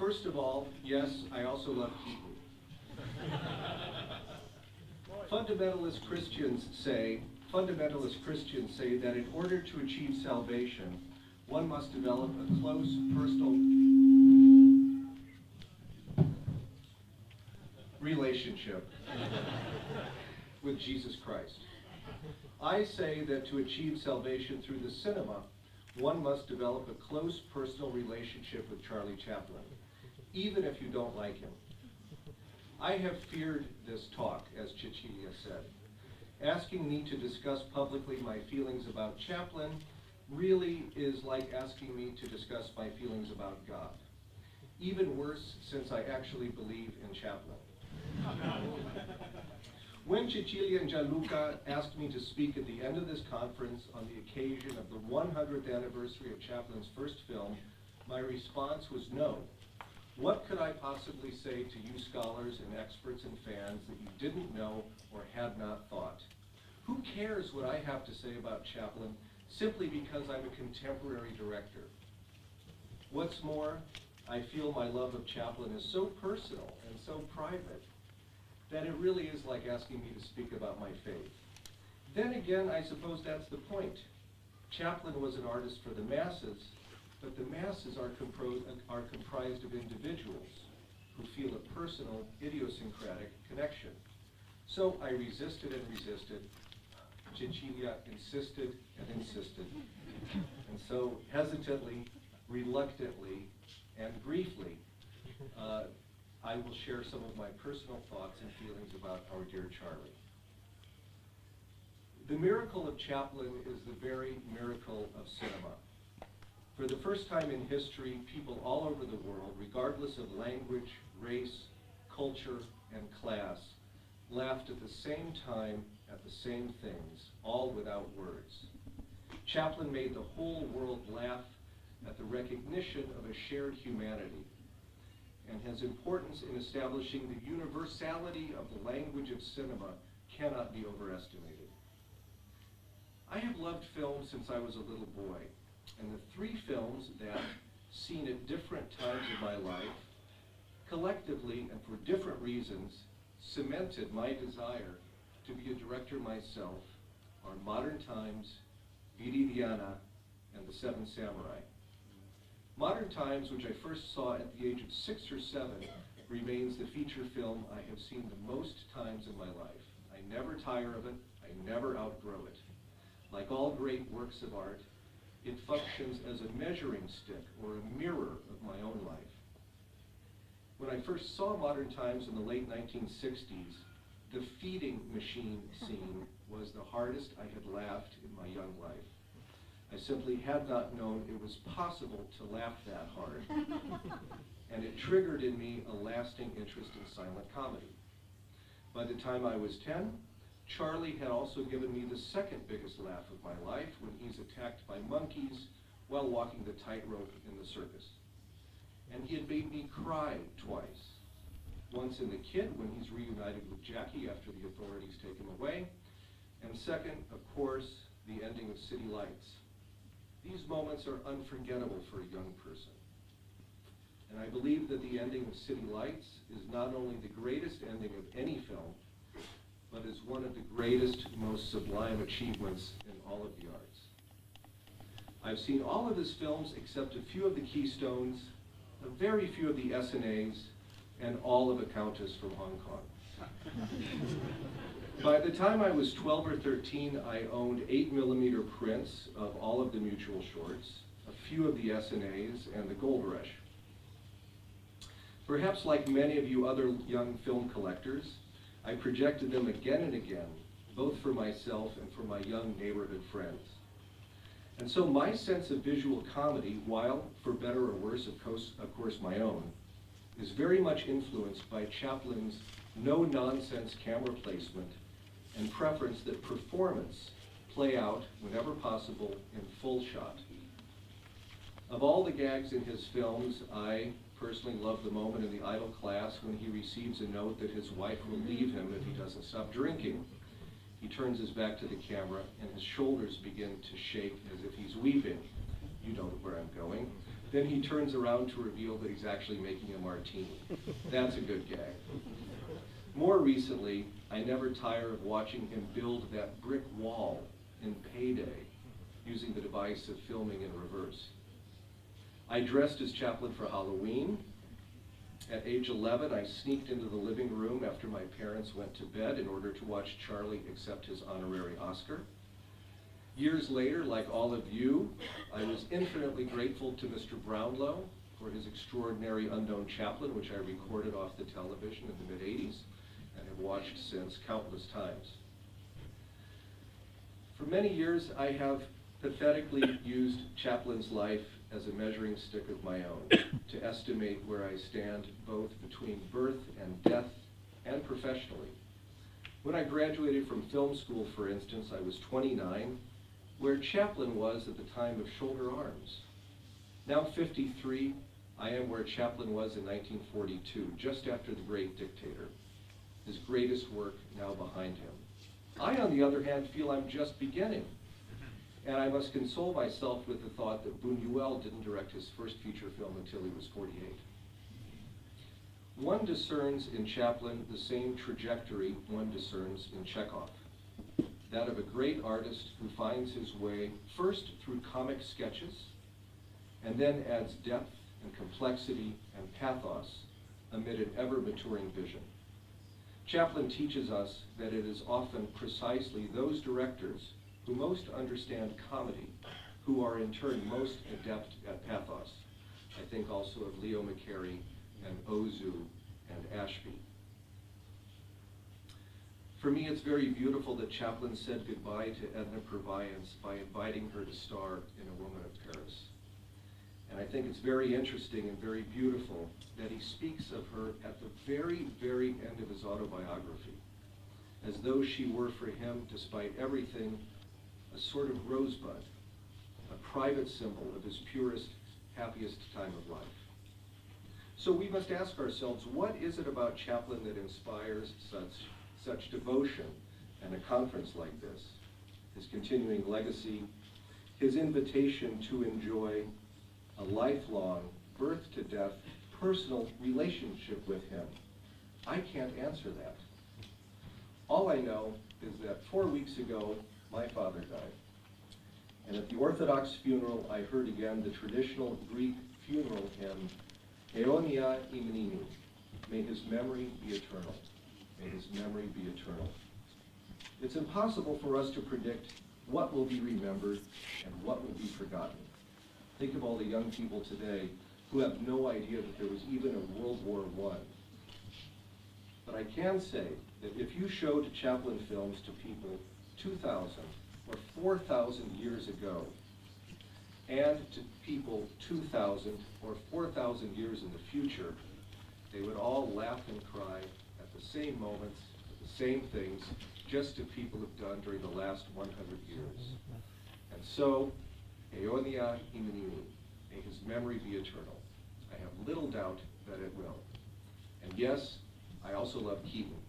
First of all, yes, I also love Keaton. Fundamentalist Christians say that in order to achieve salvation, one must develop a close personal relationship with Jesus Christ. I say that to achieve salvation through the cinema, one must develop a close personal relationship with Charlie Chaplin, even if you don't like him. I have feared this talk, as Cecilia said. Asking me to discuss publicly my feelings about Chaplin really is like asking me to discuss my feelings about God. Even worse, since I actually believe in Chaplin. When Cecilia and Gianluca asked me to speak at the end of this conference on the occasion of the 100th anniversary of Chaplin's first film, my response was no. What could I possibly say to you scholars and experts and fans that you didn't know or had not thought? Who cares what I have to say about Chaplin simply because I'm a contemporary director? What's more, I feel my love of Chaplin is so personal and so private that it really is like asking me to speak about my faith. Then again, I suppose that's the point. Chaplin was an artist for the masses, but the masses are comprised of individuals who feel a personal, idiosyncratic connection. So I resisted and resisted. Cecilia insisted and insisted. And so hesitantly, reluctantly, and briefly, I will share some of my personal thoughts and feelings about our dear Charlie. The miracle of Chaplin is the very miracle of cinema. For the first time in history, people all over the world, regardless of language, race, culture, and class, laughed at the same time at the same things, all without words. Chaplin made the whole world laugh at the recognition of a shared humanity, and his importance in establishing the universality of the language of cinema cannot be overestimated. I have loved film since I was a little boy, and the three films that, seen at different times of my life, collectively and for different reasons, cemented my desire to be a director myself are Modern Times, Viridiana, and The Seven Samurai. Modern Times, which I first saw at the age of 6 or 7, remains the feature film I have seen the most times in my life. I never tire of it, I never outgrow it. Like all great works of art, it functions as a measuring stick or a mirror of my own life. When I first saw Modern Times in the late 1960s, the feeding machine scene was the hardest I had laughed in my young life. I simply had not known it was possible to laugh that hard. And it triggered in me a lasting interest in silent comedy. By the time I was 10, Charlie had also given me the second biggest laugh of my life when he's attacked by monkeys while walking the tightrope in the circus. And he had made me cry twice. Once in The Kid when he's reunited with Jackie after the authorities take him away, and second, of course, the ending of City Lights. These moments are unforgettable for a young person. And I believe that the ending of City Lights is not only the greatest ending of any film, but is one of the greatest, most sublime achievements in all of the arts. I've seen all of his films except a few of the Keystones, a very few of the SNAs, and all of A Countess from Hong Kong. By the time I was 12 or 13, I owned 8mm prints of all of the Mutual shorts, a few of the SNAs, and the Gold Rush. Perhaps like many of you other young film collectors, I projected them again and again, both for myself and for my young neighborhood friends. And so my sense of visual comedy, while for better or worse, of course my own, is very much influenced by Chaplin's no-nonsense camera placement and preference that performance play out, whenever possible, in full shot. Of all the gags in his films, I personally love the moment in The Idle Class when he receives a note that his wife will leave him if he doesn't stop drinking. He turns his back to the camera and his shoulders begin to shake as if he's weeping. You know where I'm going. Then he turns around to reveal that he's actually making a martini. That's a good gag. More recently, I never tire of watching him build that brick wall in Payday, using the device of filming in reverse. I dressed as Chaplin for Halloween. At age 11, I sneaked into the living room after my parents went to bed in order to watch Charlie accept his honorary Oscar. Years later, like all of you, I was infinitely grateful to Mr. Brownlow for his extraordinary Unknown Chaplin, which I recorded off the television in the mid-'80s and have watched since countless times. For many years, I have pathetically used Chaplin's life as a measuring stick of my own to estimate where I stand both between birth and death and professionally. When I graduated from film school, for instance, I was 29, where Chaplin was at the time of Shoulder Arms. Now 53, I am where Chaplin was in 1942, just after The Great Dictator, his greatest work now behind him. I, on the other hand, feel I'm just beginning. And I must console myself with the thought that Buñuel didn't direct his first feature film until he was 48. One discerns in Chaplin the same trajectory one discerns in Chekhov, that of a great artist who finds his way first through comic sketches and then adds depth and complexity and pathos amid an ever-maturing vision. Chaplin teaches us that it is often precisely those directors who most understand comedy, who are in turn most adept at pathos. I think also of Leo McCarey and Ozu and Ashby. For me, it's very beautiful that Chaplin said goodbye to Edna Purviance by inviting her to star in A Woman of Paris. And I think it's very interesting and very beautiful that he speaks of her at the very, very end of his autobiography, as though she were for him, despite everything, a sort of rosebud, a private symbol of his purest, happiest time of life. So we must ask ourselves, what is it about Chaplin that inspires such devotion at a conference like this? His continuing legacy, his invitation to enjoy a lifelong, birth to death, personal relationship with him. I can't answer that. All I know is that 4 weeks ago, my father died. And at the Orthodox funeral, I heard again the traditional Greek funeral hymn, Aeonia Imenini. May his memory be eternal. May his memory be eternal. It's impossible for us to predict what will be remembered and what will be forgotten. Think of all the young people today who have no idea that there was even a World War I. But I can say that if you showed Chaplin films to people 2,000 or 4,000 years ago, and to people 2,000 or 4,000 years in the future, they would all laugh and cry at the same moments, at the same things, just as people have done during the last 100 years. And so, Aeonia Imenini, may his memory be eternal. I have little doubt that it will. And yes, I also love Keaton.